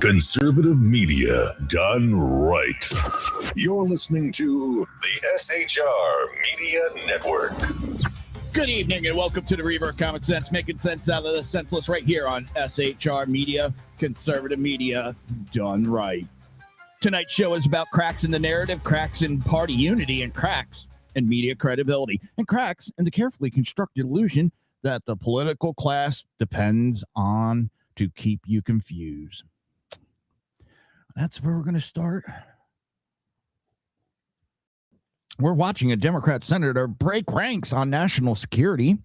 Conservative media done right. You're listening to the SHR Media Network. Good evening and welcome to the Reaver Common Sense, making sense out of the senseless right here on SHR Media, conservative media done right. Tonight's show is about cracks in the narrative, cracks in party unity, and cracks in media credibility, and cracks in the carefully constructed illusion that the political class depends on to keep you confused. That's where we're going to start. We're watching a Democrat senator break ranks on national security.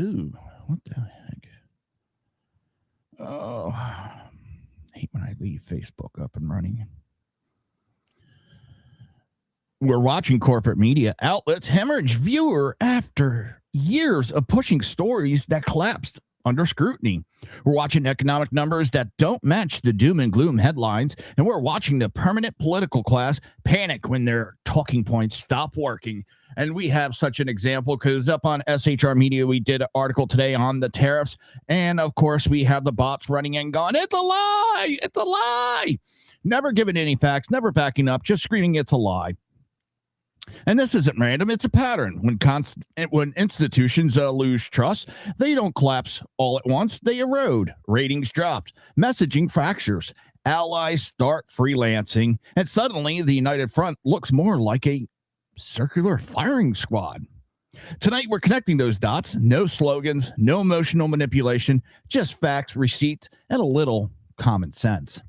Ooh, what the heck? Oh, I hate when I leave Facebook up and running. We're watching corporate media outlets hemorrhage viewer after years of pushing stories that collapsed under scrutiny. We're watching economic numbers that don't match the doom and gloom headlines, and we're watching the permanent political class panic when their talking points stop working. And we have such an example because up on SHR Media, we did an article today on the tariffs. And of course, we have the bots running and going, it's a lie, it's a lie. Never giving any facts, never backing up, just screaming it's a lie. And this isn't random, it's a pattern. When institutions lose trust, they don't collapse all at once, they erode. Ratings dropped, messaging fractures, allies start freelancing, and suddenly the United Front looks more like a circular firing squad. Tonight, we're connecting those dots. No slogans, no emotional manipulation, just facts, receipts, and a little common sense.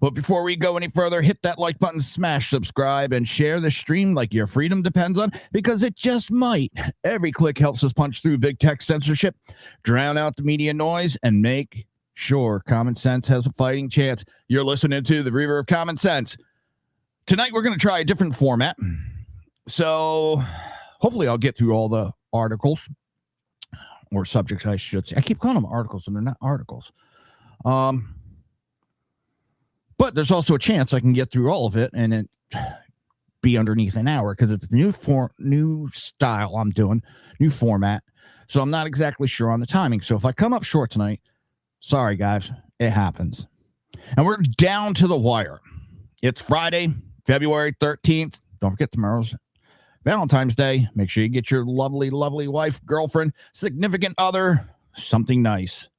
But before we go any further, hit that like button, smash subscribe, and share the stream like your freedom depends on, because it just might. Every click helps us punch through big tech censorship, drown out the media noise, and make sure common sense has a fighting chance. You're listening to the Reaver of Common Sense. Tonight, we're going to try a different format. So hopefully I'll get through all the articles, or subjects, I should say. I keep calling them articles, and they're not articles. But there's also a chance I can get through all of it and it be underneath an hour because it's a new style I'm doing, new format. So I'm not exactly sure on the timing. So if I come up short tonight, sorry, guys, it happens. And we're down to the wire. It's Friday, February 13th. Don't forget tomorrow's Valentine's Day. Make sure you get your lovely, lovely wife, girlfriend, significant other, something nice.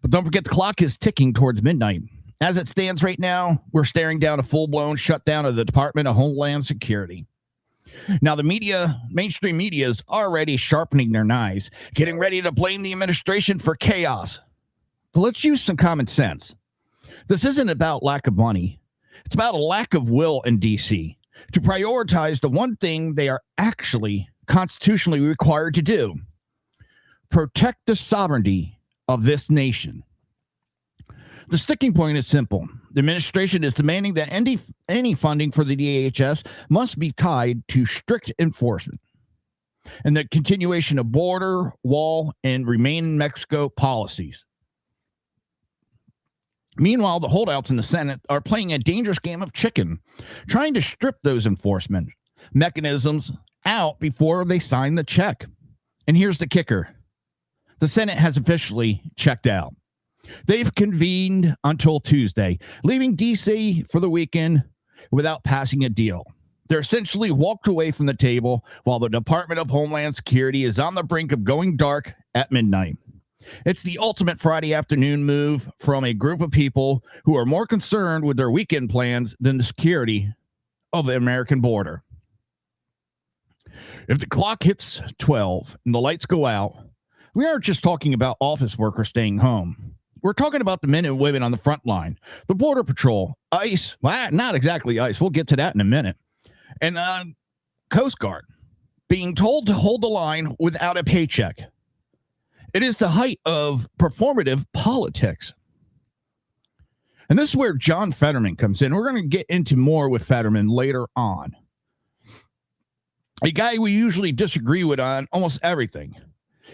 But don't forget the clock is ticking towards midnight. As it stands right now, we're staring down a full-blown shutdown of the Department of Homeland Security. Now, the mainstream media is already sharpening their knives, getting ready to blame the administration for chaos. But let's use some common sense. This isn't about lack of money. It's about a lack of will in D.C. to prioritize the one thing they are actually constitutionally required to do: protect the sovereignty of this nation. The sticking point is simple. The administration is demanding that any funding for the DHS must be tied to strict enforcement and the continuation of border, wall, and remain in Mexico policies. Meanwhile, the holdouts in the Senate are playing a dangerous game of chicken, trying to strip those enforcement mechanisms out before they sign the check. And here's the kicker. The Senate has officially checked out. They've convened until Tuesday, leaving D.C. for the weekend without passing a deal. They're essentially walked away from the table while the Department of Homeland Security is on the brink of going dark at midnight. It's the ultimate Friday afternoon move from a group of people who are more concerned with their weekend plans than the security of the American border. If the clock hits 12 and the lights go out, we aren't just talking about office workers staying home. We're talking about the men and women on the front line, the Border Patrol, ICE, well, not exactly ICE, we'll get to that in a minute, and Coast Guard being told to hold the line without a paycheck. It is the height of performative politics. And this is where John Fetterman comes in. We're going to get into more with Fetterman later on. A guy we usually disagree with on almost everything.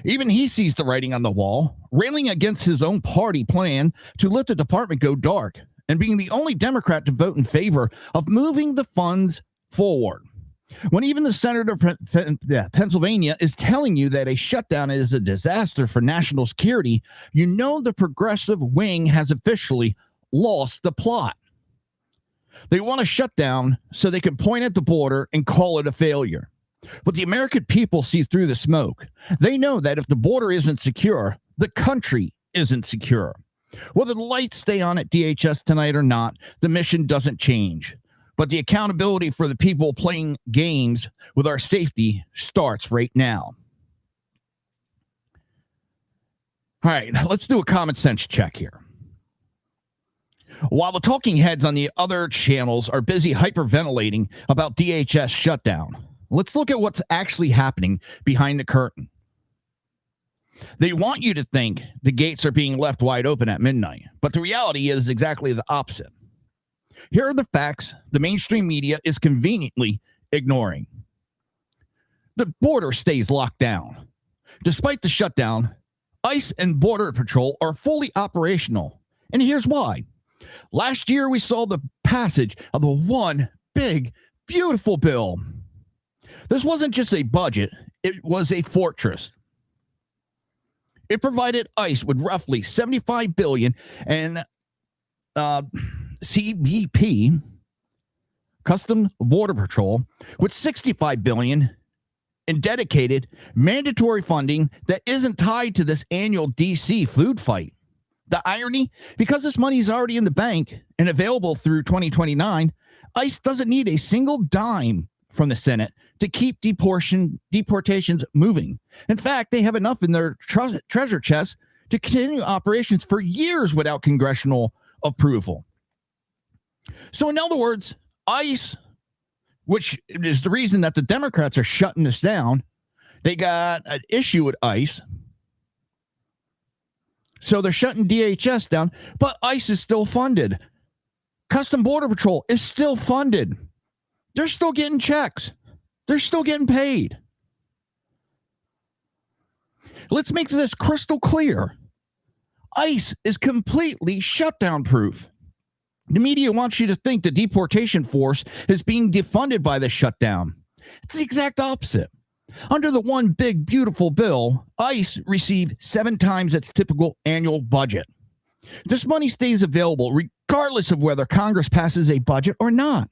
Even he sees the writing on the wall, railing against his own party plan to let the department go dark, and being the only Democrat to vote in favor of moving the funds forward. When even the senator of Pennsylvania is telling you that a shutdown is a disaster for national security, you know the progressive wing has officially lost the plot. They want to shut down so they can point at the border and call it a failure. But the American people see through the smoke. They know that if the border isn't secure, the country isn't secure. Whether the lights stay on at DHS tonight or not, the mission doesn't change. But the accountability for the people playing games with our safety starts right now. All right, let's do a common sense check here. While the talking heads on the other channels are busy hyperventilating about DHS shutdown, let's look at what's actually happening behind the curtain. They want you to think the gates are being left wide open at midnight, but the reality is exactly the opposite. Here are the facts the mainstream media is conveniently ignoring. The border stays locked down. Despite the shutdown, ICE and Border Patrol are fully operational. And here's why. Last year, we saw the passage of the one big, beautiful bill. This wasn't just a budget, it was a fortress. It provided ICE with roughly $75 billion and CBP, Custom Border Patrol, with $65 billion in dedicated mandatory funding that isn't tied to this annual DC food fight. The irony, because this money is already in the bank and available through 2029, ICE doesn't need a single dime from the Senate to keep deportations moving. In fact, they have enough in their treasure chest to continue operations for years without congressional approval. So in other words, ICE, which is the reason that the Democrats are shutting this down, they got an issue with ICE. So they're shutting DHS down, but ICE is still funded. Custom Border Patrol is still funded. They're still getting checks. They're still getting paid. Let's make this crystal clear. ICE is completely shutdown proof. The media wants you to think the deportation force is being defunded by the shutdown. It's the exact opposite. Under the one big, beautiful bill, ICE received 7 times its typical annual budget. This money stays available regardless of whether Congress passes a budget or not.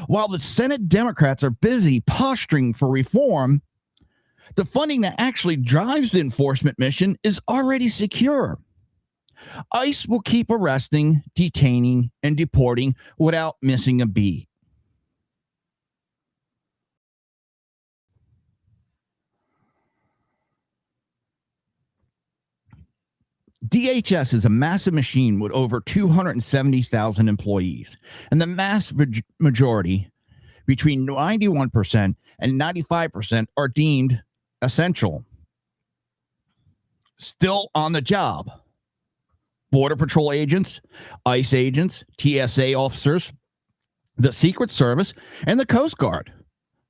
While the Senate Democrats are busy posturing for reform, the funding that actually drives the enforcement mission is already secure. ICE will keep arresting, detaining, and deporting without missing a beat. DHS is a massive machine with over 270,000 employees, and the mass majority, between 91% and 95%, are deemed essential. Still on the job. Border Patrol agents, ICE agents, TSA officers, the Secret Service, and the Coast Guard.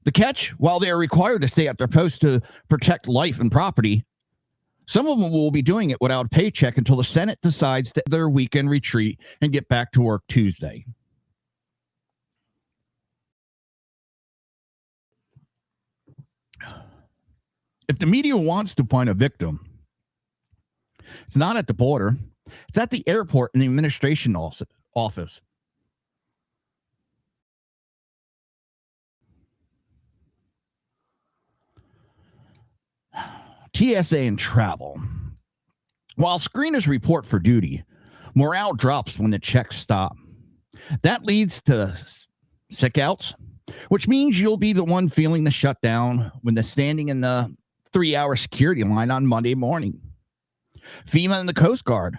The catch, while they are required to stay at their post to protect life and property, some of them will be doing it without a paycheck until the Senate decides their weekend retreat and get back to work Tuesday. If the media wants to find a victim, it's not at the border. It's at the airport in the administration office. TSA and travel. While screeners report for duty, morale drops when the checks stop. That leads to sick outs, which means you'll be the one feeling the shutdown when they're standing in the 3-hour security line on Monday morning. FEMA and the Coast Guard.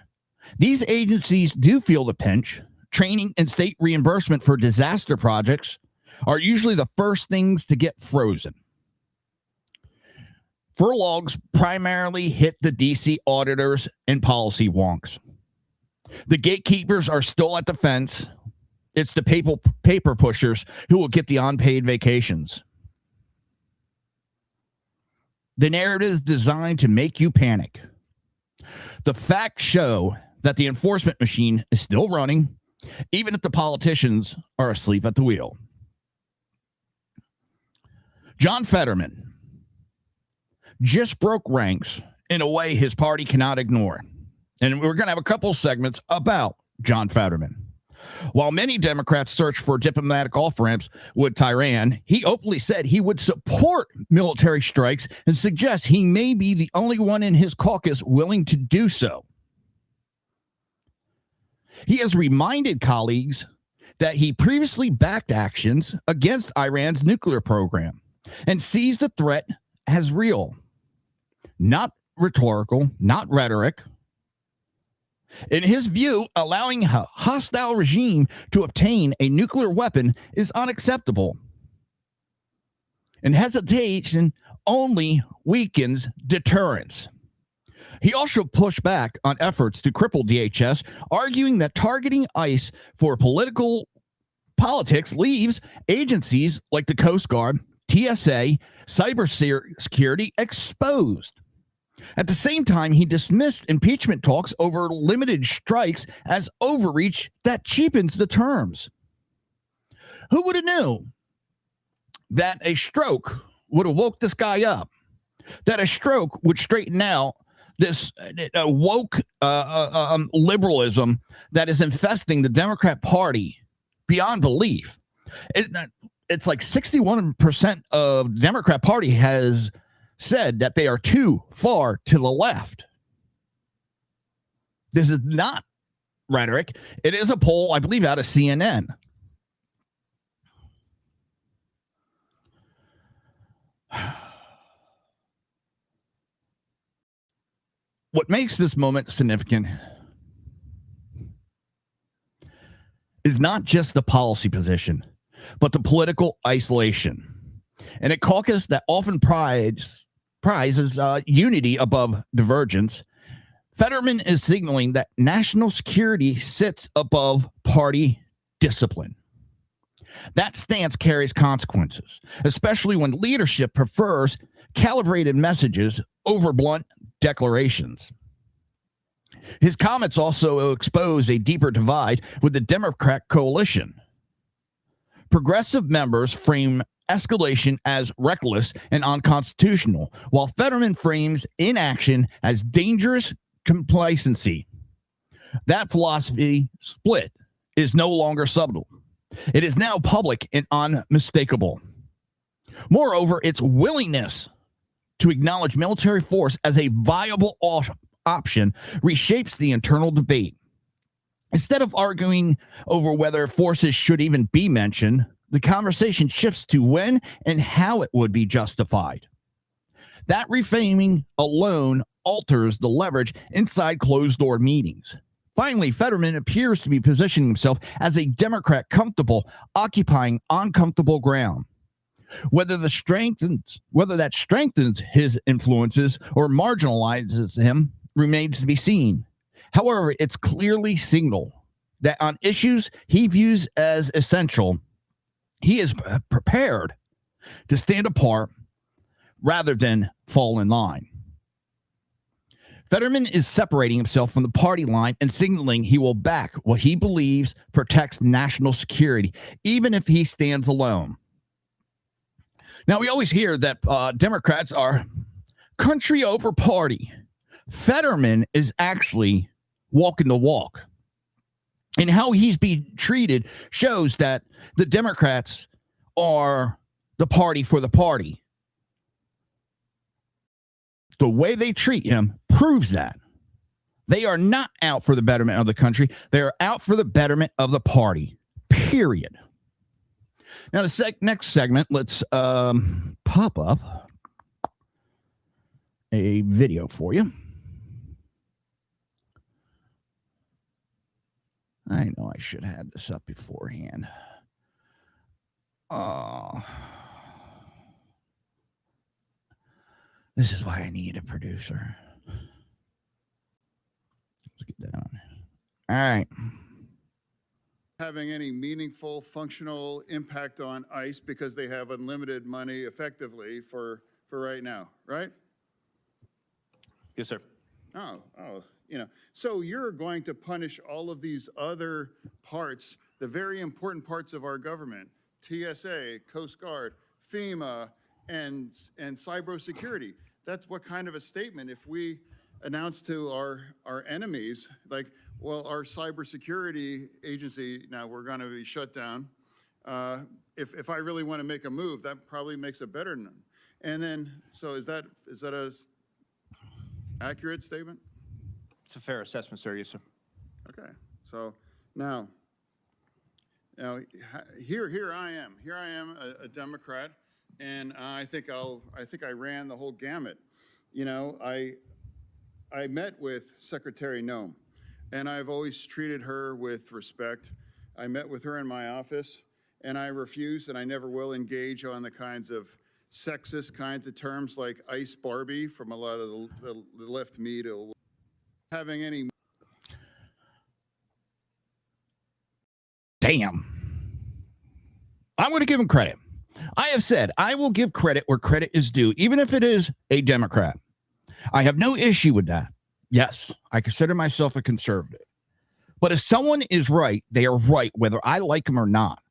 These agencies do feel the pinch. Training and state reimbursement for disaster projects are usually the first things to get frozen. Furloughs primarily hit the DC auditors and policy wonks. The gatekeepers are still at the fence. It's the paper pushers who will get the unpaid vacations. The narrative is designed to make you panic. The facts show that the enforcement machine is still running, even if the politicians are asleep at the wheel. John Fetterman just broke ranks in a way his party cannot ignore. And we're going to have a couple segments about John Fetterman. While many Democrats search for diplomatic off-ramps with Tehran, he openly said he would support military strikes and suggests he may be the only one in his caucus willing to do so. He has reminded colleagues that he previously backed actions against Iran's nuclear program and sees the threat as real, not rhetorical, not rhetoric. In his view, allowing a hostile regime to obtain a nuclear weapon is unacceptable, and hesitation only weakens deterrence. He also pushed back on efforts to cripple DHS, arguing that targeting ICE for politics leaves agencies like the Coast Guard, TSA, cybersecurity exposed. At the same time, he dismissed impeachment talks over limited strikes as overreach that cheapens the terms. Who would have known that a stroke would have woke this guy up? That a stroke would straighten out this woke liberalism that is infesting the Democrat Party beyond belief. It's like 61% of the Democrat Party has said that they are too far to the left. This is not rhetoric. It is a poll, I believe, out of CNN. What makes this moment significant is not just the policy position, but the political isolation. And a caucus that often prizes unity above divergence, Fetterman is signaling that national security sits above party discipline. That stance carries consequences, especially when leadership prefers calibrated messages over blunt declarations. His comments also expose a deeper divide with the Democrat coalition. Progressive members frame escalation as reckless and unconstitutional, while Fetterman frames inaction as dangerous complacency. That philosophy split is no longer subtle. It is now public and unmistakable. Moreover, its willingness to acknowledge military force as a viable option reshapes the internal debate. Instead of arguing over whether forces should even be mentioned, the conversation shifts to when and how it would be justified. That reframing alone alters the leverage inside closed-door meetings. Finally, Fetterman appears to be positioning himself as a Democrat comfortable occupying uncomfortable ground. Whether that strengthens his influences or marginalizes him remains to be seen. However, it's clearly signaled that on issues he views as essential, he is prepared to stand apart rather than fall in line. Fetterman is separating himself from the party line and signaling he will back what he believes protects national security, even if he stands alone. Now, we always hear that Democrats are country over party. Fetterman is actually walking the walk. And how he's being treated shows that the Democrats are the party for the party. The way they treat him proves that. They are not out for the betterment of the country. They are out for the betterment of the party. Period. Now, the next segment, let's pop up a video for you. I know I should have had this up beforehand. This is why I need a producer. Let's get down. All right. Having any meaningful functional impact on ICE because they have unlimited money effectively for right now, right? Yes, sir. So you're going to punish all of these other parts, the very important parts of our government, TSA, Coast Guard, FEMA, and cybersecurity. That's what kind of a statement if we announce to our enemies, like, well, our cybersecurity agency, now we're going to be shut down. If I really want to make a move, that probably makes it better. And then, so is that a accurate statement? It's a fair assessment, sir. Yes, sir. Okay. So now here I am. Here I am, a Democrat, and I think I ran the whole gamut. You know, I met with Secretary Noem, and I've always treated her with respect. I met with her in my office, and I refused, and I never will engage on the kinds of sexist kinds of terms like Ice Barbie from a lot of the left media having any. Damn. I'm going to give him credit. I have said I will give credit where credit is due, even if it is a Democrat. I have no issue with that. Yes, I consider myself a conservative. But if someone is right, they are right, whether I like them or not.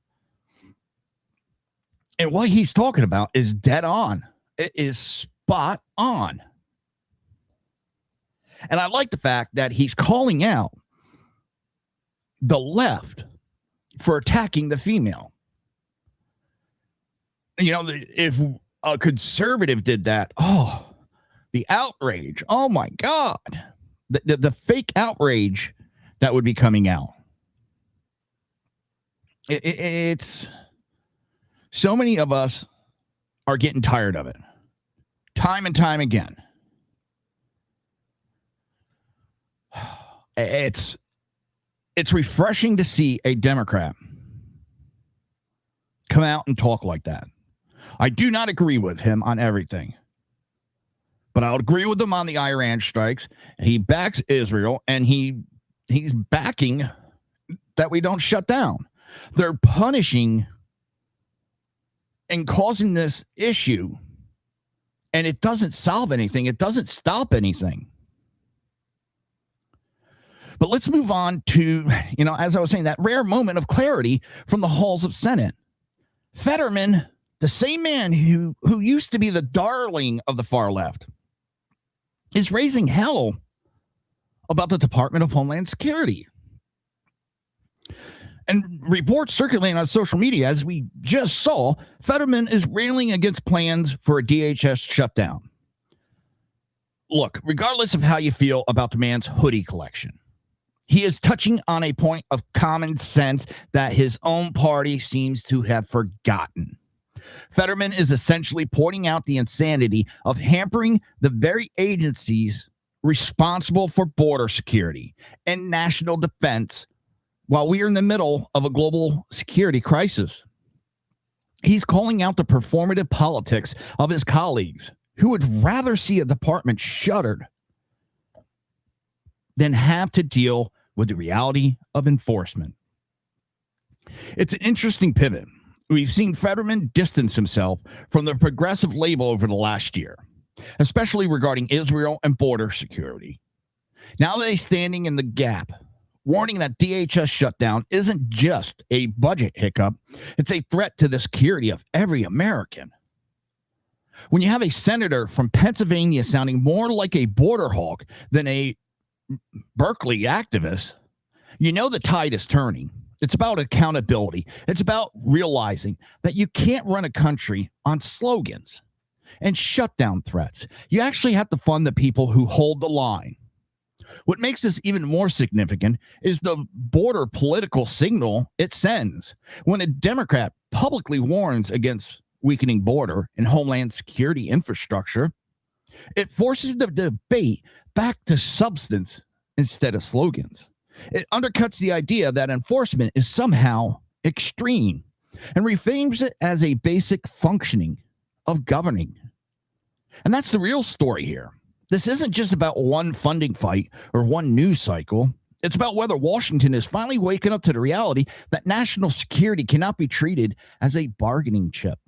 And what he's talking about is dead on. It is spot on. And I like the fact that he's calling out the left for attacking the female. You know, if a conservative did that, oh, the outrage. Oh, my God. The fake outrage that would be coming out. It's so many of us are getting tired of it. Time and time again. It's refreshing to see a Democrat come out and talk like that. I do not agree with him on everything, but I'll agree with him on the Iran strikes. He backs Israel, and he's backing that we don't shut down. They're punishing and causing this issue, and it doesn't solve anything. It doesn't stop anything. But let's move on to, as I was saying, that rare moment of clarity from the halls of Senate. Fetterman, the same man who used to be the darling of the far left, is raising hell about the Department of Homeland Security. And reports circulating on social media, as we just saw, Fetterman is railing against plans for a DHS shutdown. Look, regardless of how you feel about the man's hoodie collection, he is touching on a point of common sense that his own party seems to have forgotten. Fetterman is essentially pointing out the insanity of hampering the very agencies responsible for border security and national defense while we are in the middle of a global security crisis. He's calling out the performative politics of his colleagues who would rather see a department shuttered than have to deal with the reality of enforcement. It's an interesting pivot. We've seen Fetterman distance himself from the progressive label over the last year, especially regarding Israel and border security. Now that he's standing in the gap, warning that DHS shutdown isn't just a budget hiccup, it's a threat to the security of every American. When you have a senator from Pennsylvania sounding more like a border hawk than a Berkeley activist, you know the tide is turning. It's about accountability. It's about realizing that you can't run a country on slogans and shutdown threats. You actually have to fund the people who hold the line. What makes this even more significant is the border political signal it sends. When a Democrat publicly warns against weakening border and homeland security infrastructure, it forces the debate back to substance instead of slogans. It undercuts the idea that enforcement is somehow extreme and reframes it as a basic functioning of governing. And that's the real story here. This isn't just about one funding fight or one news cycle. It's about whether Washington is finally waking up to the reality that national security cannot be treated as a bargaining chip.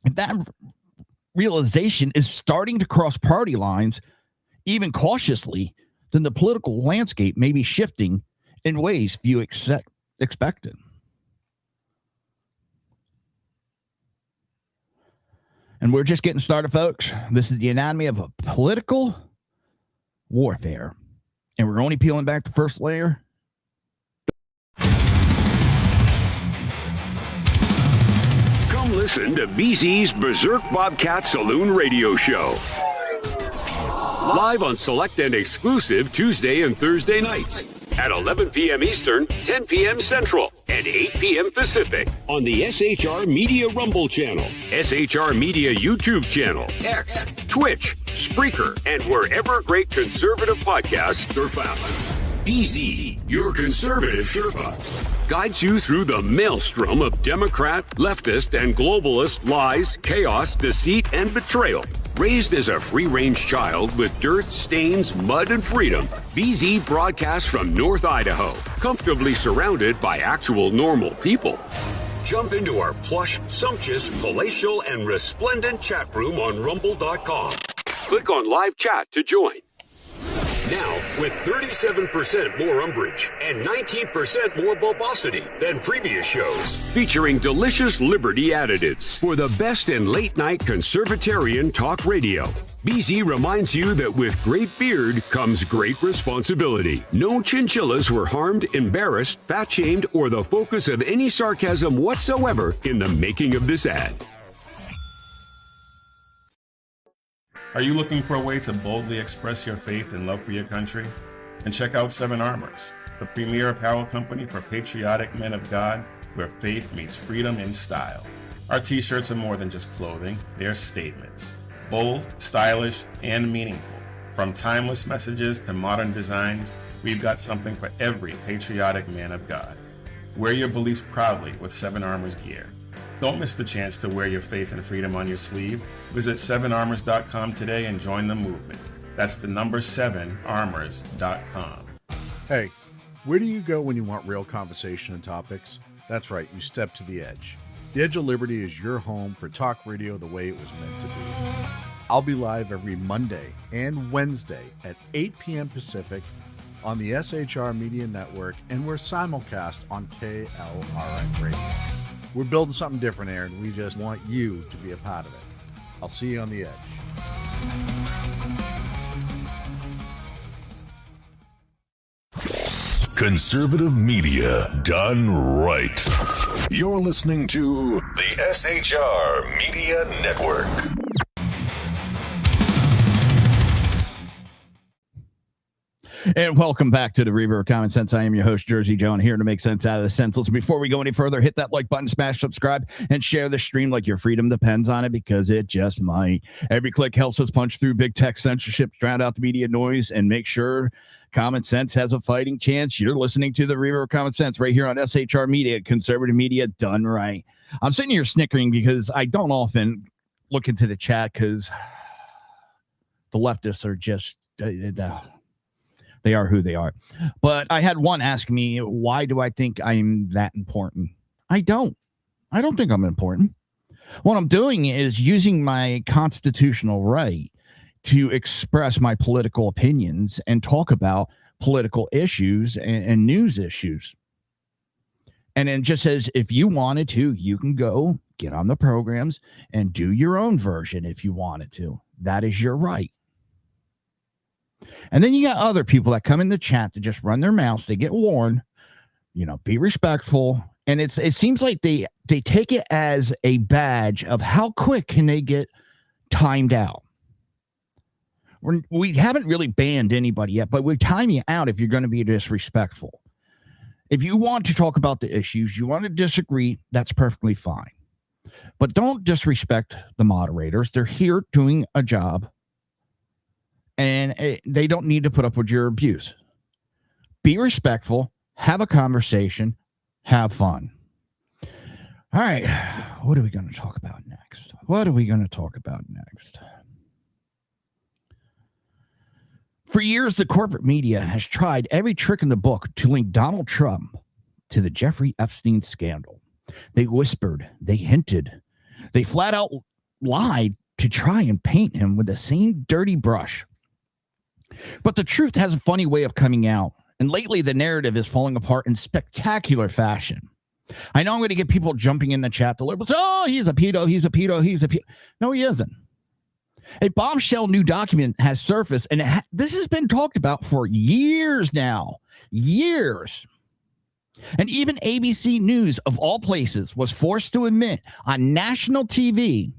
If that realization is starting to cross party lines, even cautiously, then the political landscape may be shifting in ways few expected. And we're just getting started, folks. This is the anatomy of a political warfare. And we're only peeling back the first layer. Come listen to BZ's Berserk Bobcat Saloon Radio Show. Live on select and exclusive Tuesday and Thursday nights at 11 p.m. Eastern, 10 p.m. Central, and 8 p.m. Pacific on the SHR Media Rumble channel, SHR Media YouTube channel, X, Twitch, Spreaker, and wherever great conservative podcasts are found. BZ, your conservative Sherpa, guides you through the maelstrom of Democrat, leftist, and globalist lies, chaos, deceit, and betrayal. Raised as a free-range child with dirt, stains, mud, and freedom, BZ broadcasts from North Idaho, comfortably surrounded by actual normal people. Jump into our plush, sumptuous, palatial, and resplendent chat room on rumble.com. Click on live chat to join. Now, with 37% more umbrage and 19% more bulbosity than previous shows, featuring delicious Liberty additives for the best in late-night conservatarian talk radio. BZ reminds you that with great beard comes great responsibility. No chinchillas were harmed, embarrassed, fat-shamed, or the focus of any sarcasm whatsoever in the making of this ad. Are you looking for a way to boldly express your faith and love for your country? And check out 7 Armors, the premier apparel company for patriotic men of God, where faith meets freedom in style. Our t-shirts are more than just clothing, they're statements. Bold, stylish, and meaningful. From timeless messages to modern designs, we've got something for every patriotic man of God. Wear your beliefs proudly with 7 Armors gear. Don't miss the chance to wear your faith and freedom on your sleeve. Visit 7armors.com today and join the movement. That's the number 7armors.com. Hey, where do you go when you want real conversation and topics? That's right, you step to the edge. The Edge of Liberty is your home for talk radio the way it was meant to be. I'll be live every Monday and Wednesday at 8 p.m. Pacific on the SHR Media Network, and we're simulcast on KLRN Radio. We're building something different, Aaron. We just want you to be a part of it. I'll see you on the edge. Conservative media done right. You're listening to the SHR Media Network. And welcome back to the Reaver of Common Sense. I am your host, Jersey Joe, and here to make sense out of the senseless. Before we go any further, hit that like button, smash subscribe, and share the stream like your freedom depends on it, because it just might. Every click helps us punch through big tech censorship, drown out the media noise, and make sure common sense has a fighting chance. You're listening to the Reaver of Common Sense right here on SHR Media, conservative media done right. I'm sitting here snickering because I don't often look into the chat because the leftists are just... they are who they are. But I had one ask me, why do I think I'm that important? I don't think I'm important. What I'm doing is using my constitutional right to express my political opinions and talk about political issues and news issues. And it just says, if you wanted to, you can go get on the programs and do your own version if you wanted to. That is your right. And then you got other people that come in the chat to just run their mouths. They get warned, be respectful. And it seems like they take it as a badge of how quick can they get timed out. We haven't really banned anybody yet, but we time you out if you're going to be disrespectful. If you want to talk about the issues, you want to disagree, that's perfectly fine. But don't disrespect the moderators. They're here doing a job. And they don't need to put up with your abuse. Be respectful. Have a conversation. Have fun. All right. What are we going to talk about next? For years, the corporate media has tried every trick in the book to link Donald Trump to the Jeffrey Epstein scandal. They whispered. They hinted. They flat out lied to try and paint him with the same dirty brush. But the truth has a funny way of coming out, and lately the narrative is falling apart in spectacular fashion. I know I'm going to get people jumping in the chat. The liberals, oh, he's a pedo, he's a pedo, he's a pedo. No, he isn't. A bombshell new document has surfaced, and this has been talked about for years now. Years. And even ABC News, of all places, was forced to admit on national TV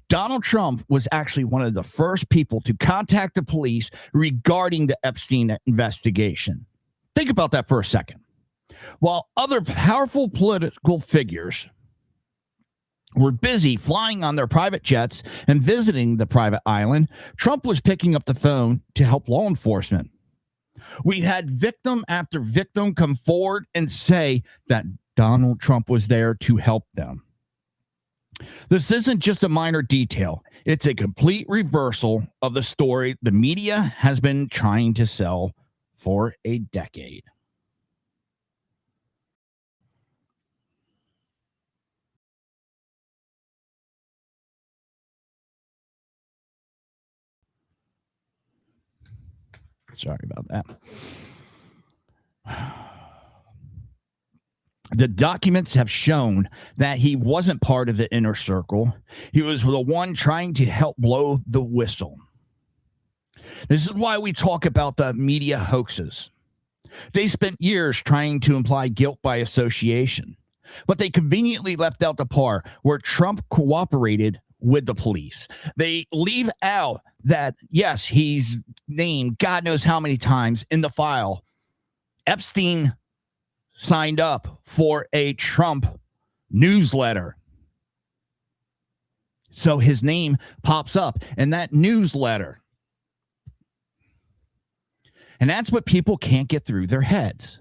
Donald Trump was actually one of the first people to contact the police regarding the Epstein investigation. Think about that for a second. While other powerful political figures were busy flying on their private jets and visiting the private island, Trump was picking up the phone to help law enforcement. We had victim after victim come forward and say that Donald Trump was there to help them. This isn't just a minor detail. It's a complete reversal of the story the media has been trying to sell for a decade. Sorry about that. The documents have shown that he wasn't part of the inner circle. He was the one trying to help blow the whistle. This is why we talk about the media hoaxes. They spent years trying to imply guilt by association, but they conveniently left out the part where Trump cooperated with the police. They leave out that, yes, he's named God knows how many times in the file. Epstein signed up for a Trump newsletter. So his name pops up in that newsletter. And that's what people can't get through their heads.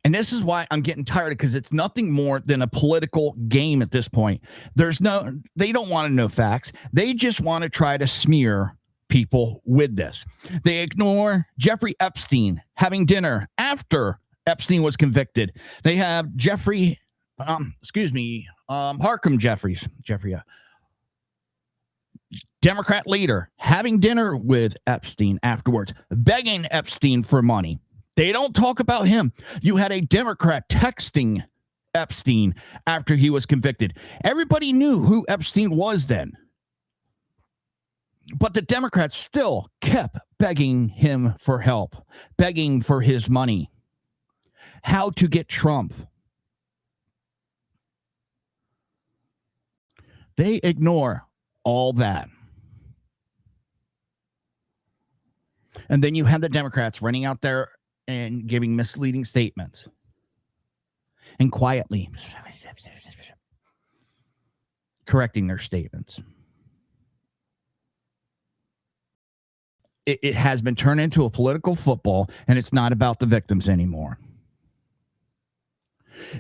And this is why I'm getting tired, because it's nothing more than a political game at this point. They don't want to know facts. They just want to try to smear people with this. They ignore Jeffrey Epstein having dinner after Epstein was convicted. They have Harkham Jeffrey, Democrat leader, having dinner with Epstein afterwards, begging Epstein for money. They don't talk about him. You had a Democrat texting Epstein after he was convicted. Everybody knew who Epstein was then. But the Democrats still kept begging him for help, begging for his money. How to get Trump. They ignore all that. And then you have the Democrats running out there and giving misleading statements. And quietly correcting their statements. It has been turned into a political football, and it's not about the victims anymore.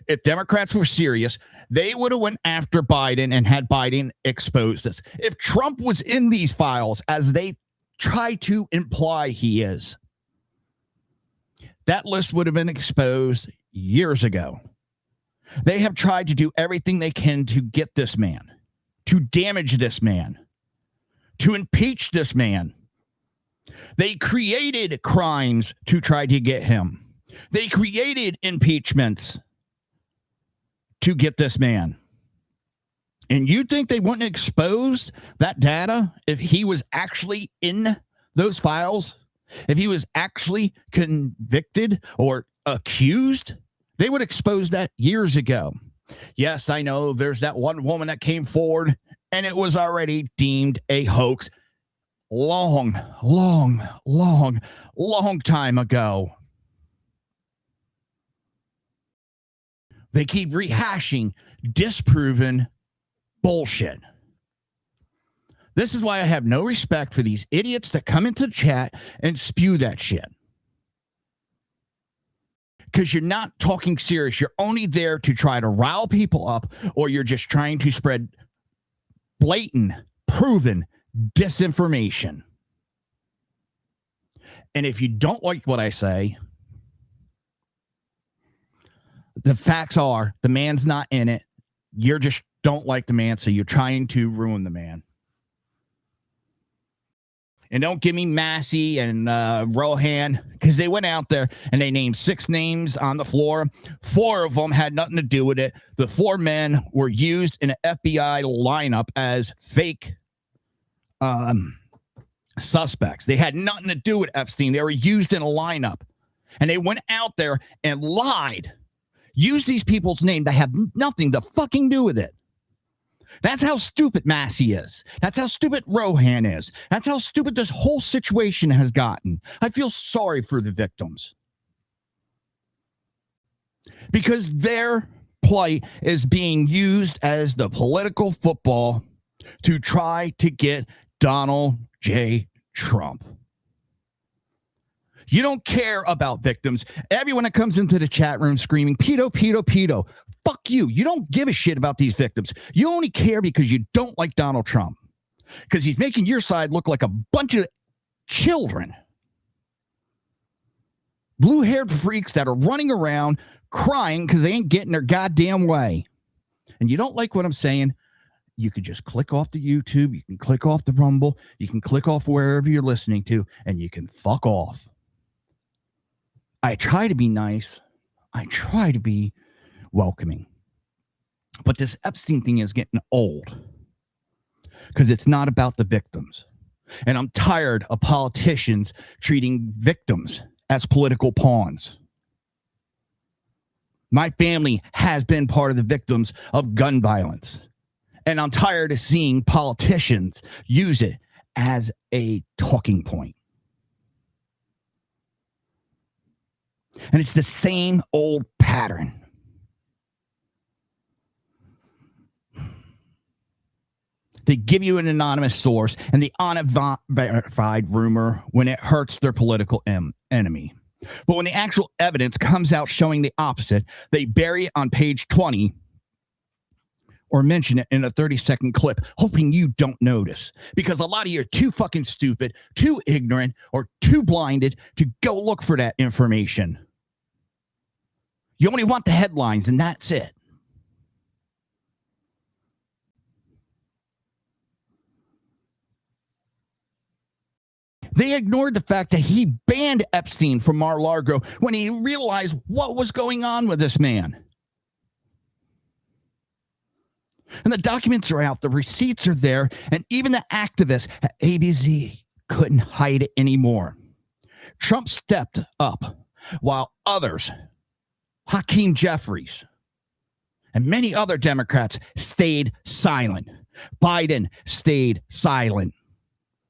If Democrats were serious, they would have went after Biden and had Biden expose this. If Trump was in these files, as they try to imply he is, that list would have been exposed years ago. They have tried to do everything they can to get this man, to damage this man, to impeach this man. They created crimes to try to get him. They created impeachments to get this man. And you think they wouldn't expose that data if he was actually in those files? If he was actually convicted or accused? They would expose that years ago. Yes, I know there's that one woman that came forward and it was already deemed a hoax long time ago. They keep rehashing disproven bullshit. This is why I have no respect for these idiots that come into the chat and spew that shit. Because you're not talking serious. You're only there to try to rile people up, or you're just trying to spread blatant, proven disinformation. And if you don't like what I say, the facts are the man's not in it. You just don't like the man, so you're trying to ruin the man. And don't give me Massey and Rohan, because they went out there and they named 6 names on the floor. 4 of them had nothing to do with it. The 4 men were used in an FBI lineup as fake suspects. They had nothing to do with Epstein. They were used in a lineup. And they went out there and lied. Used these people's name that have nothing to fucking do with it. That's how stupid Massey is. That's how stupid Rohan is. That's how stupid this whole situation has gotten. I feel sorry for the victims. Because their plight is being used as the political football to try to get Donald J. Trump. You don't care about victims. Everyone that comes into the chat room screaming, pedo, pedo, pedo. Fuck you. You don't give a shit about these victims. You only care because you don't like Donald Trump. Because he's making your side look like a bunch of children. Blue-haired freaks that are running around crying because they ain't getting their goddamn way. And you don't like what I'm saying, you could just click off the YouTube. You can click off the Rumble. You can click off wherever you're listening to, and you can fuck off. I try to be nice. I try to be welcoming. But this Epstein thing is getting old because it's not about the victims. And I'm tired of politicians treating victims as political pawns. My family has been part of the victims of gun violence. And I'm tired of seeing politicians use it as a talking point. And it's the same old pattern. They give you an anonymous source and the unverified rumor when it hurts their political enemy. But when the actual evidence comes out showing the opposite, they bury it on page 20 or mention it in a 30-second clip, hoping you don't notice. Because a lot of you are too fucking stupid, too ignorant, or too blinded to go look for that information. You only want the headlines, and that's it. They ignored the fact that he banned Epstein from Mar-a-Lago when he realized what was going on with this man. And the documents are out, the receipts are there, and even the activists at ABC couldn't hide it anymore. Trump stepped up while others, Hakeem Jeffries, and many other Democrats stayed silent. Biden stayed silent.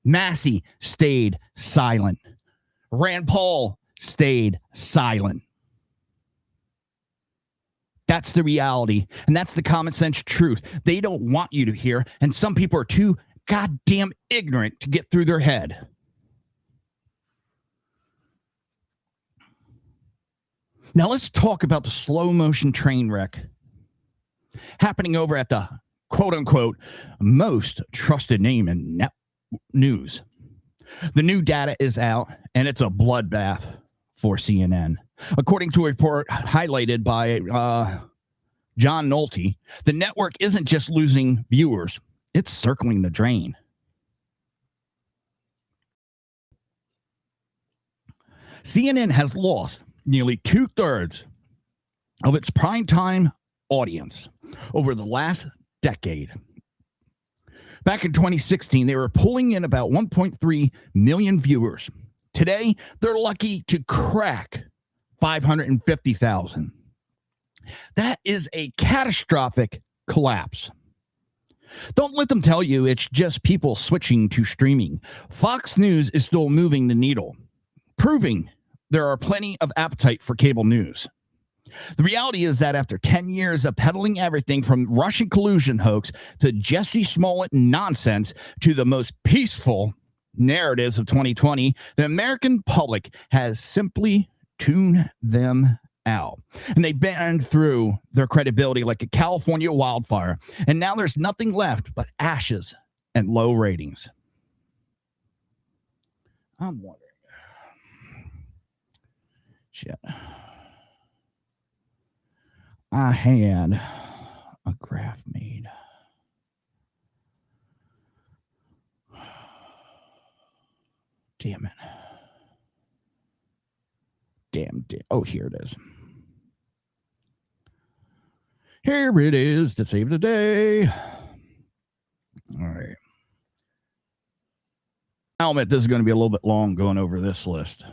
Massey stayed silent. Rand Paul stayed silent. That's the reality, and that's the common sense truth. They don't want you to hear, and some people are too goddamn ignorant to get through their head. Now let's talk about the slow motion train wreck happening over at the quote-unquote most trusted name in news. The new data is out, and it's a bloodbath for CNN. According to a report highlighted by John Nolte, the network isn't just losing viewers, it's circling the drain. CNN has lost nearly 2/3 of its primetime audience over the last decade. Back in 2016, they were pulling in about 1.3 million viewers. Today, they're lucky to crack 550,000. That is a catastrophic collapse. Don't let them tell you it's just people switching to streaming. Fox News is still moving the needle, proving there are plenty of appetite for cable news. The reality is that after 10 years of peddling everything from Russian collusion hoax to Jesse Smollett nonsense to the most peaceful narratives of 2020, the American public has simply tuned them out. And they burned through their credibility like a California wildfire. And now there's nothing left but ashes and low ratings. I'm wondering. Shit. I had a graph made. Damn it. Damn. Oh, here it is. Here it is to save the day. All right. I'll admit this is going to be a little bit long going over this list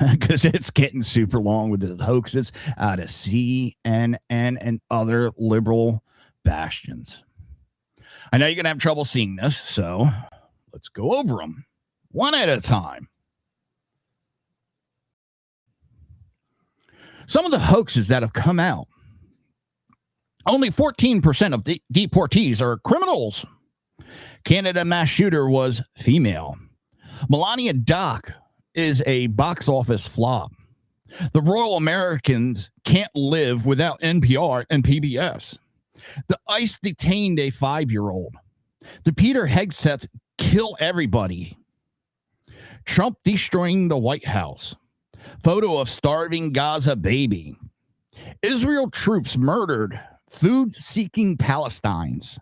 because it's getting super long with the hoaxes out of CNN and other liberal bastions. I know you're going to have trouble seeing this, so let's go over them one at a time. Some of the hoaxes that have come out. Only 14% of the deportees are criminals. Canada mass shooter was female. Melania Doc is a box office flop. The Royal Americans can't live without NPR and PBS. The ICE detained a 5-year-old. The Peter Hegseth kill everybody. Trump destroying the White House. Photo of starving Gaza baby. Israel troops murdered food-seeking Palestinians.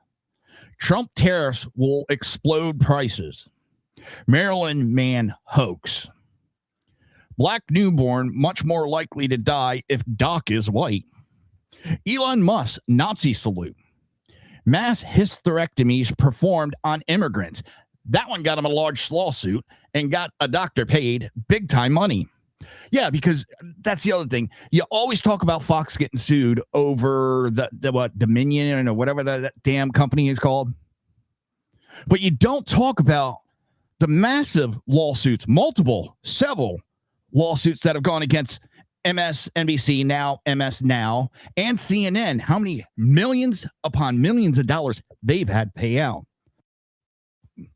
Trump tariffs will explode prices. Maryland man hoax. Black newborn much more likely to die if Doc is white. Elon Musk Nazi salute. Mass hysterectomies performed on immigrants. That one got him a large lawsuit and got a doctor paid big time money. Yeah, because that's the other thing. You always talk about Fox getting sued over the what, Dominion or whatever that damn company is called. But you don't talk about the massive lawsuits, several lawsuits that have gone against MSNBC, now MS Now, and CNN. How many millions upon millions of dollars they've had to pay out.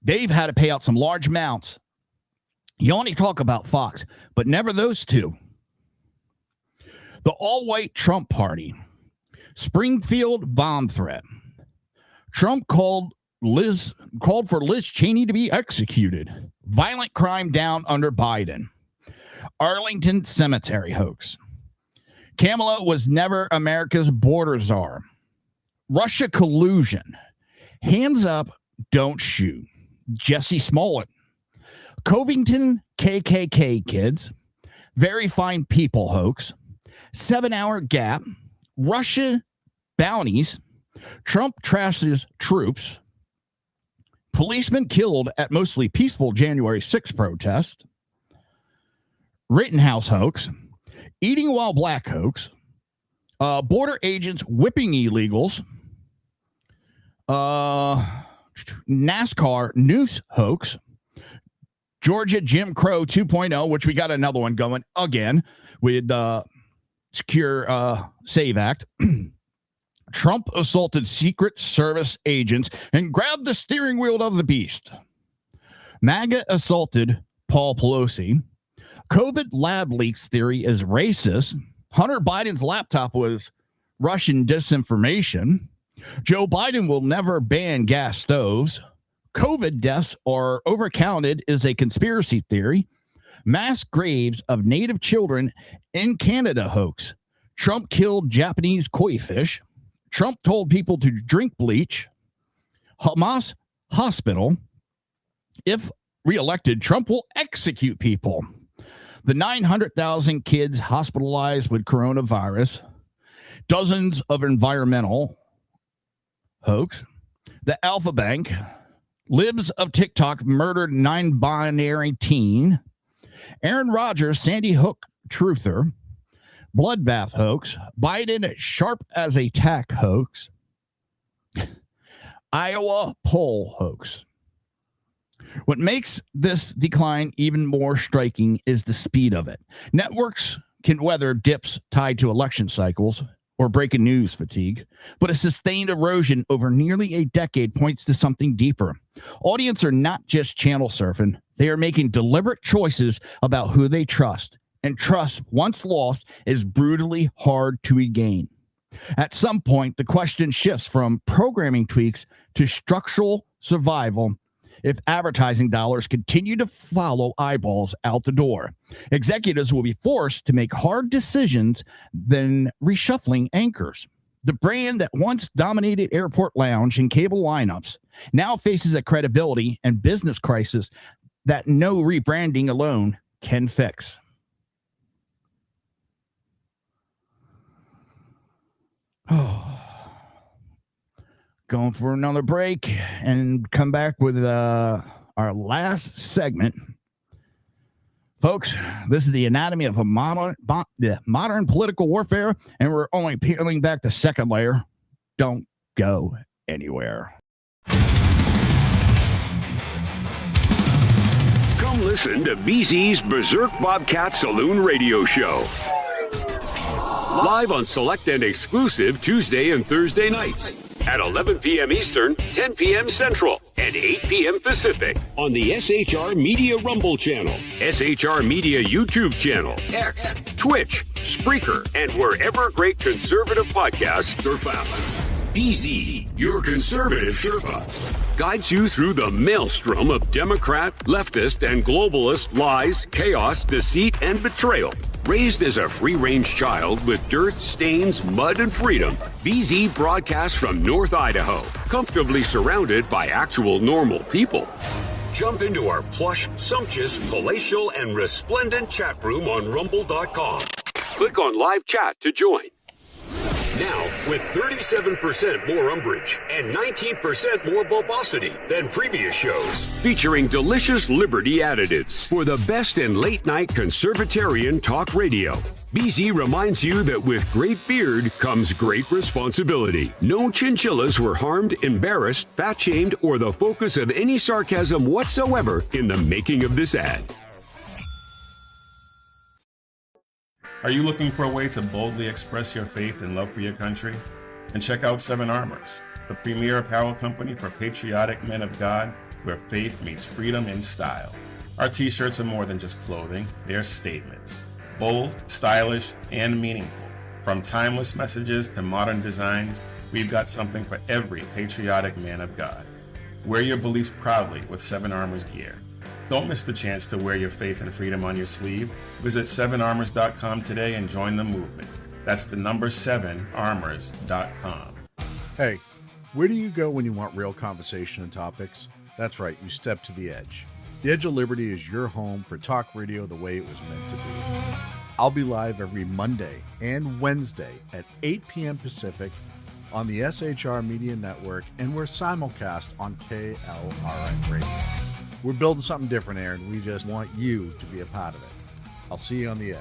They've had to pay out some large amounts. You only talk about Fox, but never those two. The all-white Trump party. Springfield bomb threat. Trump called for Liz Cheney to be executed. Violent crime down under Biden. Arlington cemetery hoax. Kamala was never America's border czar. Russia collusion. Hands up, don't shoot. Jesse Smollett. Covington KKK kids. Very fine people hoax. 7-hour gap. Russia bounties. Trump trashes troops. Policemen killed at mostly peaceful January 6th protest. Rittenhouse hoax. Eating while black hoax. Border agents whipping illegals. NASCAR noose hoax. Georgia Jim Crow 2.0, which we got another one going again with the Secure Save Act. Trump assaulted Secret Service agents and grabbed the steering wheel of the beast. MAGA assaulted Paul Pelosi. COVID lab leaks theory is racist. Hunter Biden's laptop was Russian disinformation. Joe Biden will never ban gas stoves. COVID deaths are overcounted is a conspiracy theory. Mass graves of native children in Canada hoax. Trump killed Japanese koi fish. Trump told people to drink bleach. Hamas hospital. If reelected, Trump will execute people. The 900,000 kids hospitalized with coronavirus. Dozens of environmental hoax. The Alpha Bank. Libs of TikTok murdered non-binary teen. Aaron Rodgers, Sandy Hook truther. Bloodbath hoax. Biden sharp as a tack hoax. Iowa poll hoax. What makes this decline even more striking is the speed of it. Networks can weather dips tied to election cycles or breaking news fatigue, but a sustained erosion over nearly a decade points to something deeper. Audience are not just channel surfing. They are making deliberate choices about who they trust, and trust, once lost, is brutally hard to regain. At some point, the question shifts from programming tweaks to structural survival if advertising dollars continue to follow eyeballs out the door. Executives will be forced to make hard decisions, then reshuffling anchors. The brand that once dominated airport lounge and cable lineups now faces a credibility and business crisis that no rebranding alone can fix. Oh, going for another break and come back with our last segment. Folks, this is the anatomy of a modern political warfare, and we're only peeling back the second layer. Don't go anywhere. Come listen to BZ's Berserk Bobcat Saloon Radio Show. Live on select and exclusive Tuesday and Thursday nights at 11 p.m. Eastern, 10 p.m. Central, and 8 p.m. Pacific on the SHR Media Rumble channel, SHR Media YouTube channel, X, Twitch, Spreaker, and wherever great conservative podcasts are found. BZ, your conservative Sherpa, guides you through the maelstrom of Democrat, leftist, and globalist lies, chaos, deceit, and betrayal. Raised as a free-range child with dirt, stains, mud, and freedom, BZ broadcasts from North Idaho, comfortably surrounded by actual normal people. Jump into our plush, sumptuous, palatial, and resplendent chat room on rumble.com. Click on live chat to join. Now, with 37% more umbrage and 19% more bulbosity than previous shows, featuring delicious Liberty additives for the best in late-night conservatarian talk radio. BZ reminds you that with great beard comes great responsibility. No chinchillas were harmed, embarrassed, fat-shamed, or the focus of any sarcasm whatsoever in the making of this ad. Are you looking for a way to boldly express your faith and love for your country? And check out Seven Armors, the premier apparel company for patriotic men of God, where faith meets freedom in style. Our t-shirts are more than just clothing, they're statements. Bold, stylish, and meaningful. From timeless messages to modern designs, we've got something for every patriotic man of God. Wear your beliefs proudly with Seven Armors gear. Don't miss the chance to wear your faith and freedom on your sleeve. Visit 7armors.com today and join the movement. That's the number 7armors.com. Hey, where do you go when you want real conversation and topics? That's right, you step to the edge. The Edge of Liberty is your home for talk radio the way it was meant to be. I'll be live every Monday and Wednesday at 8 p.m. Pacific on the SHR Media Network, and we're simulcast on KLRN Radio. We're building something different, Aaron. We just want you to be a part of it. I'll see you on the edge.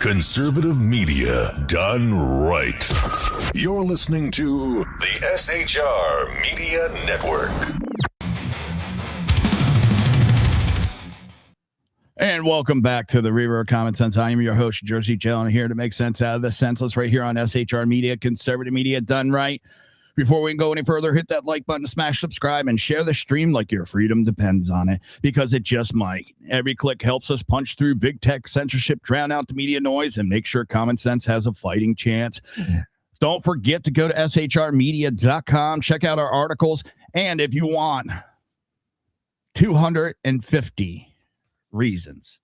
Conservative media done right. You're listening to the SHR Media Network. And welcome back to the Reaver Common Sense. I am your host, Jersey Joe, and here to make sense out of the senseless right here on SHR Media, conservative media done right. Before we go any further, hit that like button, smash subscribe, and share the stream like your freedom depends on it, because it just might. Every click helps us punch through big tech censorship, drown out the media noise, and make sure common sense has a fighting chance. Don't forget to go to shrmedia.com, check out our articles, and if you want 250 reasons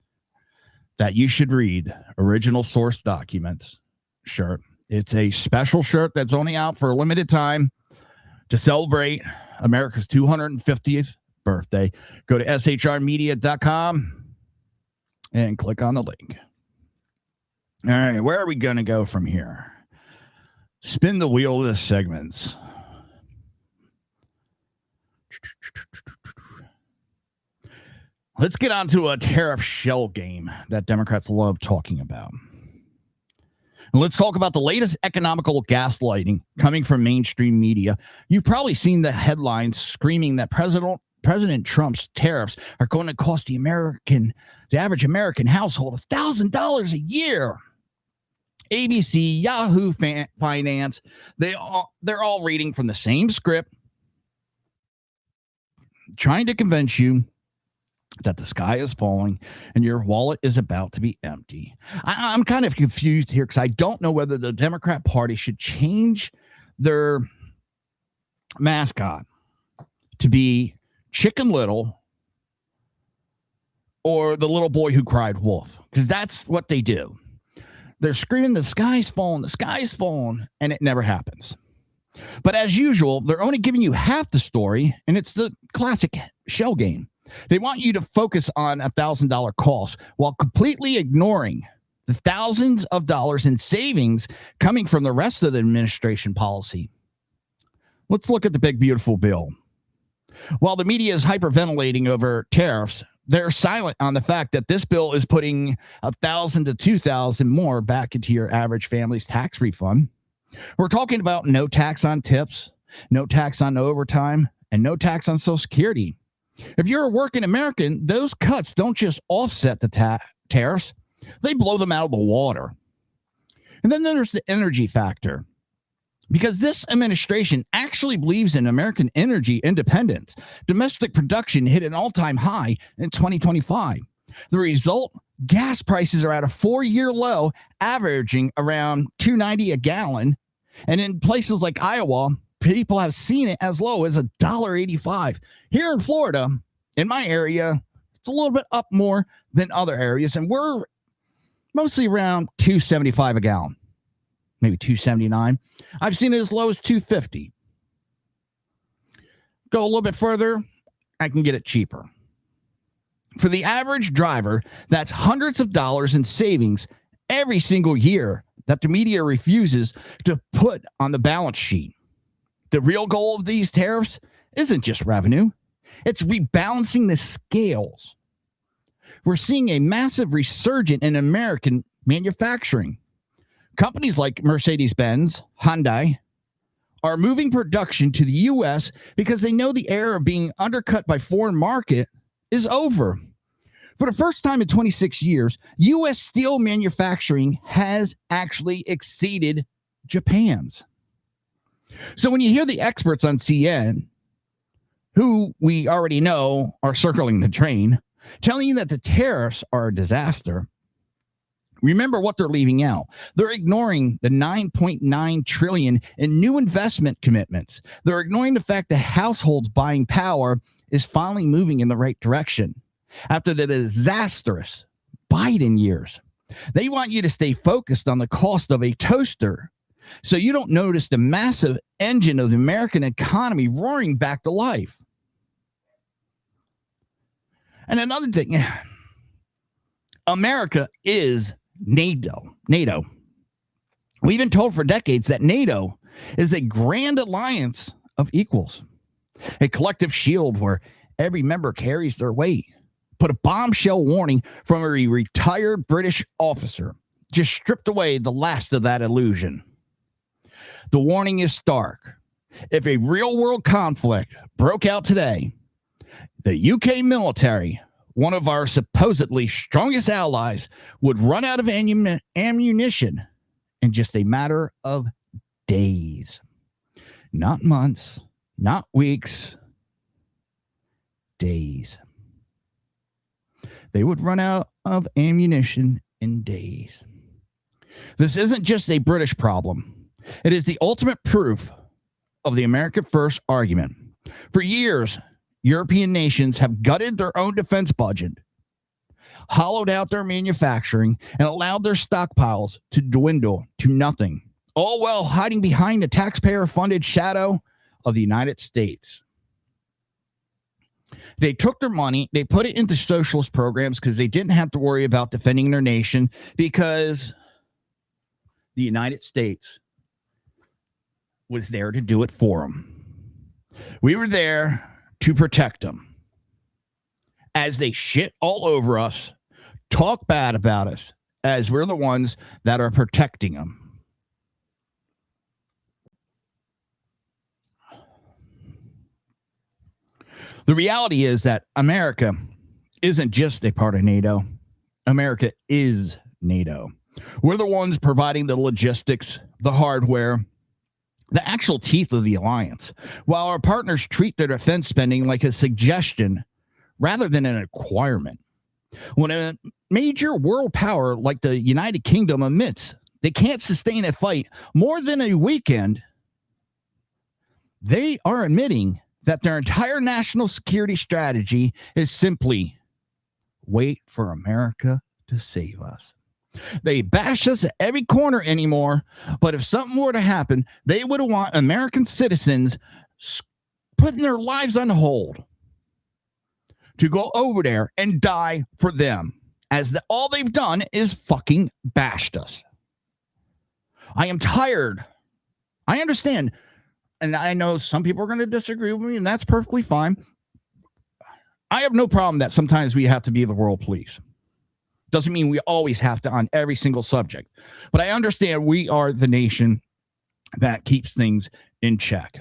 that you should read original source documents shirt. It's a special shirt that's only out for a limited time to celebrate America's 250th birthday. Go to shrmedia.com and click on the link. All right, where are we going to go from here? Spin the wheel of the segments. Let's get on to a tariff shell game that Democrats love talking about. And let's talk about the latest economical gaslighting coming from mainstream media. You've probably seen the headlines screaming that President Trump's tariffs are going to cost the average American household $1,000 a year. ABC, Yahoo Finance, they're all reading from the same script, trying to convince you that the sky is falling and your wallet is about to be empty. I'm kind of confused here because I don't know whether the Democrat Party should change their mascot to be Chicken Little or the little boy who cried wolf, because that's what they do. They're screaming, the sky's falling, and it never happens. But as usual, they're only giving you half the story, and it's the classic shell game. They want you to focus on $1,000 costs while completely ignoring the thousands of dollars in savings coming from the rest of the administration policy. Let's look at the big, beautiful bill. While the media is hyperventilating over tariffs, they're silent on the fact that this bill is putting $1,000 to $2,000 more back into your average family's tax refund. We're talking about no tax on tips, no tax on overtime, and no tax on Social Security. If you're a working American, those cuts don't just offset the tariffs, they blow them out of the water. And then there's the energy factor. Because this administration actually believes in American energy independence. Domestic production hit an all-time high in 2025. The result, gas prices are at a 4-year low, averaging around $2.90 a gallon. And in places like Iowa, people have seen it as low as $1.85. Here in Florida, in my area, it's a little bit up more than other areas, and we're mostly around $2.75 a gallon. Maybe $2.79. I've seen it as low as $2.50. Go a little bit further, I can get it cheaper. For the average driver, that's hundreds of dollars in savings every single year that the media refuses to put on the balance sheet. The real goal of these tariffs isn't just revenue. It's rebalancing the scales. We're seeing a massive resurgence in American manufacturing. Companies like Mercedes-Benz, Hyundai, are moving production to the U.S. because they know the era of being undercut by foreign market is over. For the first time in 26 years, U.S. steel manufacturing has actually exceeded Japan's. So when you hear the experts on CN, who we already know are circling the train, telling you that the tariffs are a disaster, remember what they're leaving out. They're ignoring the $9.9 trillion in new investment commitments. They're ignoring the fact that households' buying power is finally moving in the right direction after the disastrous Biden years. They want you to stay focused on the cost of a toaster so you don't notice the massive engine of the American economy roaring back to life. And another thing, America is NATO. We've been told for decades that NATO is a grand alliance of equals, a collective shield where every member carries their weight. Put a bombshell warning from a retired British officer just stripped away the last of that illusion. The warning is stark. If a real-world conflict broke out today, the UK military, one of our supposedly strongest allies, would run out of ammunition in just a matter of days. Not months, not weeks, days. They would run out of ammunition in days. This isn't just a British problem. It is the ultimate proof of the America First argument. For years, European nations have gutted their own defense budget, hollowed out their manufacturing, and allowed their stockpiles to dwindle to nothing, all while hiding behind the taxpayer-funded shadow of the United States. They took their money, they put it into socialist programs because they didn't have to worry about defending their nation because the United States was there to do it for them. We were there to protect them. As they shit all over us, talk bad about us, as we're the ones that are protecting them. The reality is that America isn't just a part of NATO. America is NATO. We're the ones providing the logistics, the hardware, the actual teeth of the alliance, while our partners treat their defense spending like a suggestion rather than an requirement. When a major world power like the United Kingdom admits they can't sustain a fight more than a weekend, they are admitting that their entire national security strategy is simply wait for America to save us. They bash us at every corner anymore, but if something were to happen, they would want American citizens putting their lives on hold to go over there and die for them, as all they've done is fucking bashed us. I am tired. I understand, and I know some people are going to disagree with me, and that's perfectly fine. I have no problem that sometimes we have to be the world police. Doesn't mean we always have to on every single subject. But I understand we are the nation that keeps things in check.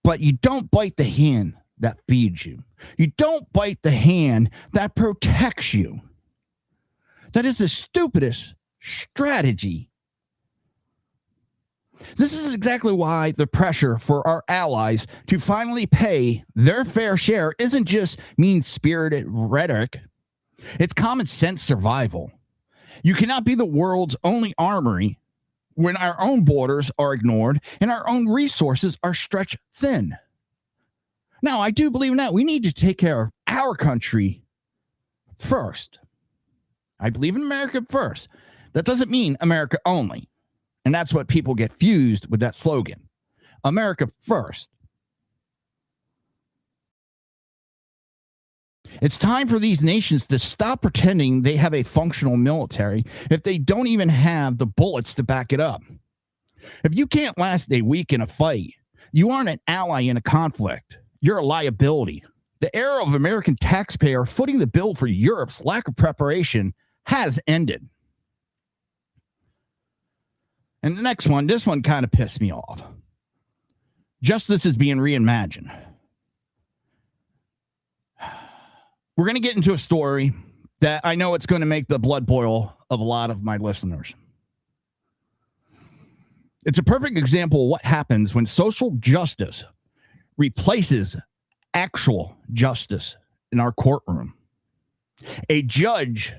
But you don't bite the hand that feeds you. You don't bite the hand that protects you. That is the stupidest strategy. This is exactly why the pressure for our allies to finally pay their fair share isn't just mean-spirited rhetoric. It's common sense survival. You cannot be the world's only armory when our own borders are ignored and our own resources are stretched thin. Now, I do believe in that. We need to take care of our country first. I believe in America first. That doesn't mean America only. And that's what people get fused with that slogan. America first. It's time for these nations to stop pretending they have a functional military if they don't even have the bullets to back it up. If you can't last a week in a fight, you aren't an ally in a conflict. You're a liability. The era of American taxpayer footing the bill for Europe's lack of preparation has ended. And the next one, this one kind of pissed me off. Justice is being reimagined. We're going to get into a story that I know it's going to make the blood boil of a lot of my listeners. It's a perfect example of what happens when social justice replaces actual justice in our courtroom. A judge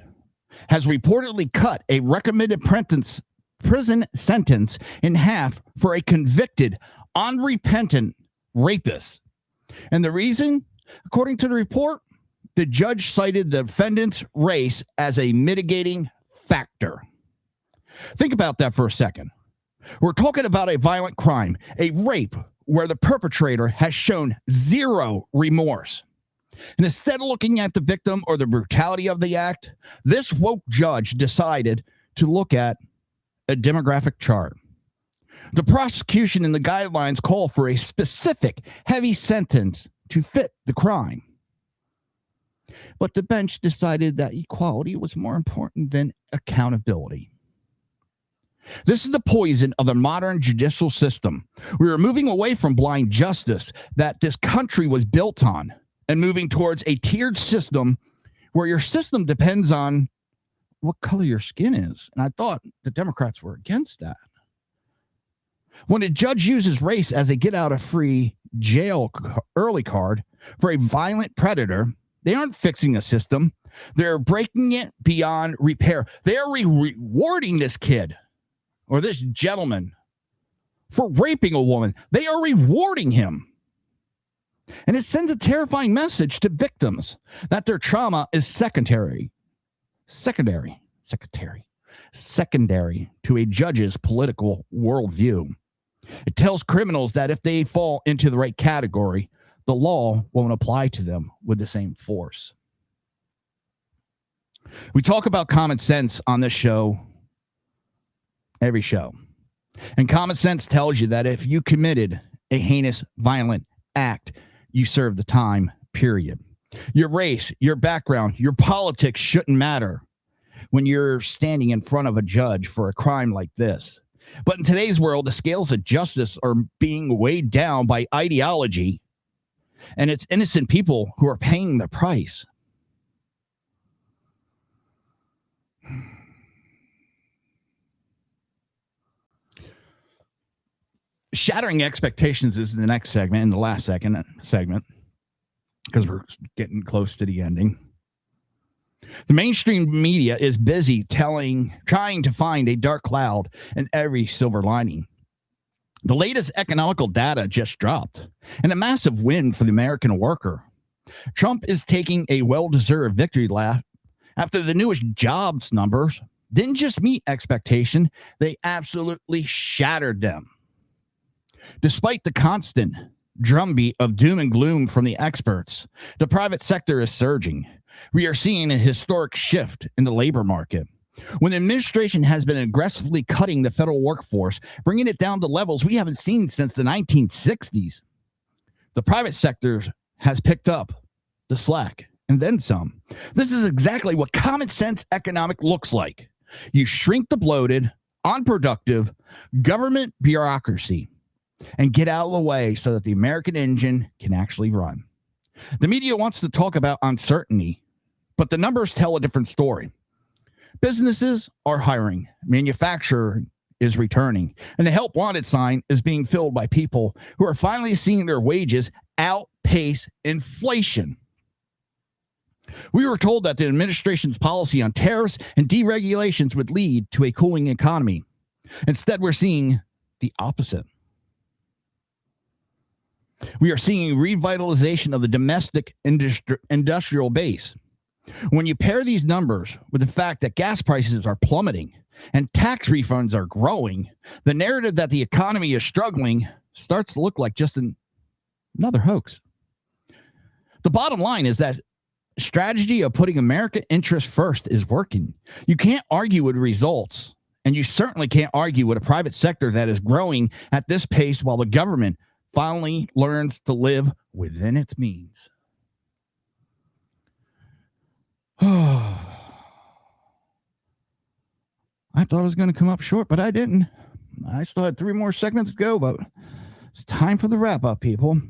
has reportedly cut a recommended prison sentence in half for a convicted, unrepentant rapist. And the reason, according to the report, the judge cited the defendant's race as a mitigating factor. Think about that for a second. We're talking about a violent crime, a rape, where the perpetrator has shown zero remorse. And instead of looking at the victim or the brutality of the act, this woke judge decided to look at a demographic chart. The prosecution and the guidelines call for a specific heavy sentence to fit the crime. But the bench decided that equality was more important than accountability. This is the poison of the modern judicial system. We are moving away from blind justice that this country was built on and moving towards a tiered system where your system depends on what color your skin is. And I thought the Democrats were against that. When a judge uses race as a get out of free jail early card for a violent predator, they aren't fixing a system. They're breaking it beyond repair. They're rewarding this kid or this gentleman for raping a woman. They are rewarding him. And it sends a terrifying message to victims that their trauma is secondary to a judge's political worldview. It tells criminals that if they fall into the right category, the law won't apply to them with the same force. We talk about common sense on this show, every show. And common sense tells you that if you committed a heinous, violent act, you serve the time, period. Your race, your background, your politics shouldn't matter when you're standing in front of a judge for a crime like this. But in today's world, the scales of justice are being weighed down by ideology, and it's innocent people who are paying the price. Shattering expectations is the next segment, and the last segment, because we're getting close to the ending. The mainstream media is busy trying to find a dark cloud in every silver lining. The latest economical data just dropped, and a massive win for the American worker. Trump is taking a well-deserved victory lap After the newest jobs numbers didn't just meet expectation, they absolutely shattered them. Despite the constant drumbeat of doom and gloom from the experts, the private sector is surging. We are seeing a historic shift in the labor market. When the administration has been aggressively cutting the federal workforce, bringing it down to levels we haven't seen since the 1960s, the private sector has picked up the slack and then some. This is exactly what common sense economic looks like. You shrink the bloated, unproductive government bureaucracy and get out of the way so that the American engine can actually run. The media wants to talk about uncertainty, but the numbers tell a different story. Businesses are hiring, manufacturing is returning, and the help wanted sign is being filled by people who are finally seeing their wages outpace inflation. We were told that the administration's policy on tariffs and deregulations would lead to a cooling economy. Instead, we're seeing the opposite. We are seeing revitalization of the domestic industrial base. When you pair these numbers with the fact that gas prices are plummeting and tax refunds are growing, the narrative that the economy is struggling starts to look like just another hoax. The bottom line is that strategy of putting American interests first is working. You can't argue with results, and you certainly can't argue with a private sector that is growing at this pace while the government finally learns to live within its means. I thought I was going to come up short, but I didn't. I still had 3 more seconds to go, but it's time for the wrap-up, people.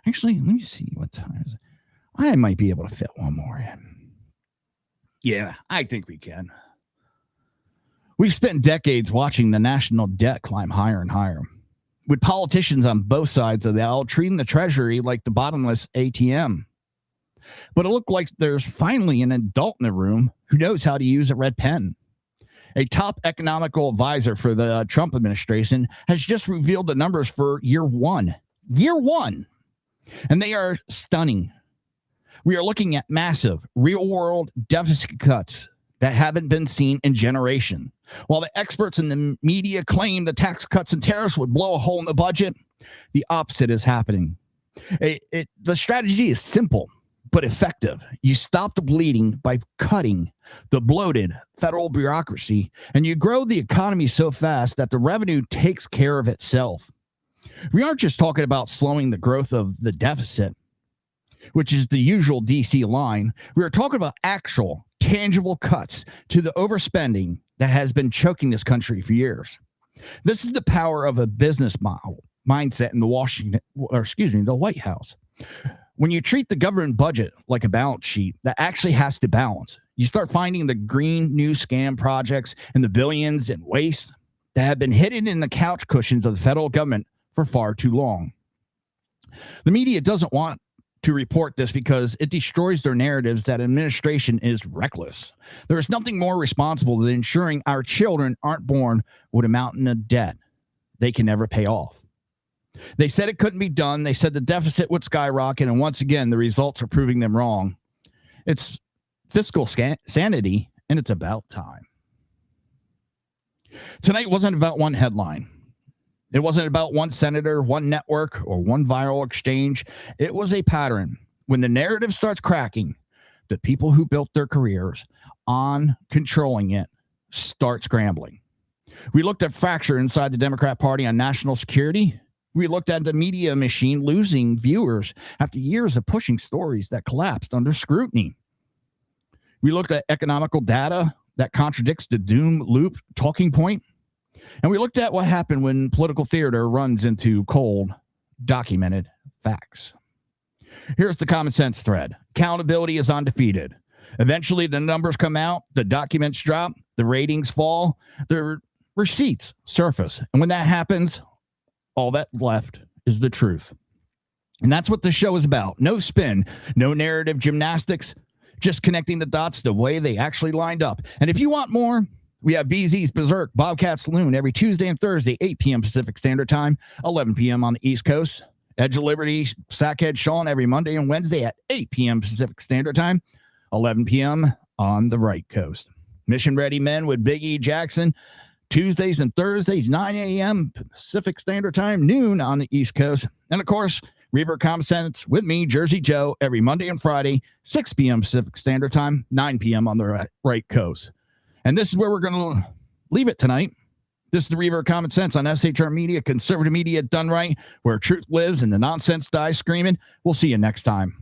Actually, let me see what time is it. I might be able to fit one more in. Yeah, I think we can. We've spent decades watching the national debt climb higher and higher, with politicians on both sides of the aisle treating the Treasury like the bottomless ATM. But it looked like there's finally an adult in the room who knows how to use a red pen. A top economical advisor for the Trump administration has just revealed the numbers for year one. Year one. And they are stunning. We are looking at massive real-world deficit cuts that haven't been seen in generations. While the experts in the media claim the tax cuts and tariffs would blow a hole in the budget, the opposite is happening. The strategy is simple but effective. You stop the bleeding by cutting the bloated federal bureaucracy, and you grow the economy so fast that the revenue takes care of itself. We aren't just talking about slowing the growth of the deficit, which is the usual DC line. We are talking about actual, tangible cuts to the overspending that has been choking this country for years. This is the power of a business model mindset in the White House. When you treat the government budget like a balance sheet that actually has to balance, you start finding the green new scam projects and the billions in waste that have been hidden in the couch cushions of the federal government for far too long. The media doesn't want to report this because it destroys their narratives that administration is reckless. There is nothing more responsible than ensuring our children aren't born with a mountain of debt they can never pay off. They said it couldn't be done. They said the deficit would skyrocket, and once again, the results are proving them wrong. It's fiscal sanity, and it's about time. Tonight wasn't about one headline. It wasn't about one senator, one network, or one viral exchange. It was a pattern. When the narrative starts cracking, the people who built their careers on controlling it start scrambling. We looked at fracture inside the Democrat Party on national security. We looked at the media machine losing viewers after years of pushing stories that collapsed under scrutiny. We looked at economical data that contradicts the doom loop talking point. And we looked at what happened when political theater runs into cold, documented facts. Here's the common sense thread. Accountability is undefeated. Eventually, the numbers come out, the documents drop, the ratings fall, the receipts surface. And when that happens, all that left is the truth. And that's what the show is about. No spin, no narrative gymnastics, just connecting the dots the way they actually lined up. And if you want more, we have BZ's Berserk, Bobcat Saloon every Tuesday and Thursday, 8 p.m. Pacific Standard Time, 11 p.m. on the East Coast. Edge of Liberty, Sackhead Sean every Monday and Wednesday at 8 p.m. Pacific Standard Time. 11 p.m. on the right coast. Mission Ready Men with Big E Jackson, Tuesdays and Thursdays, 9 a.m. Pacific Standard Time, noon on the East Coast. And, of course, Reaver Common Sense with me, Jersey Joe, every Monday and Friday, 6 p.m. Pacific Standard Time, 9 p.m. on the right coast. And this is where we're going to leave it tonight. This is the Reaver Common Sense on SHR Media, conservative media done right, where truth lives and the nonsense dies screaming. We'll see you next time.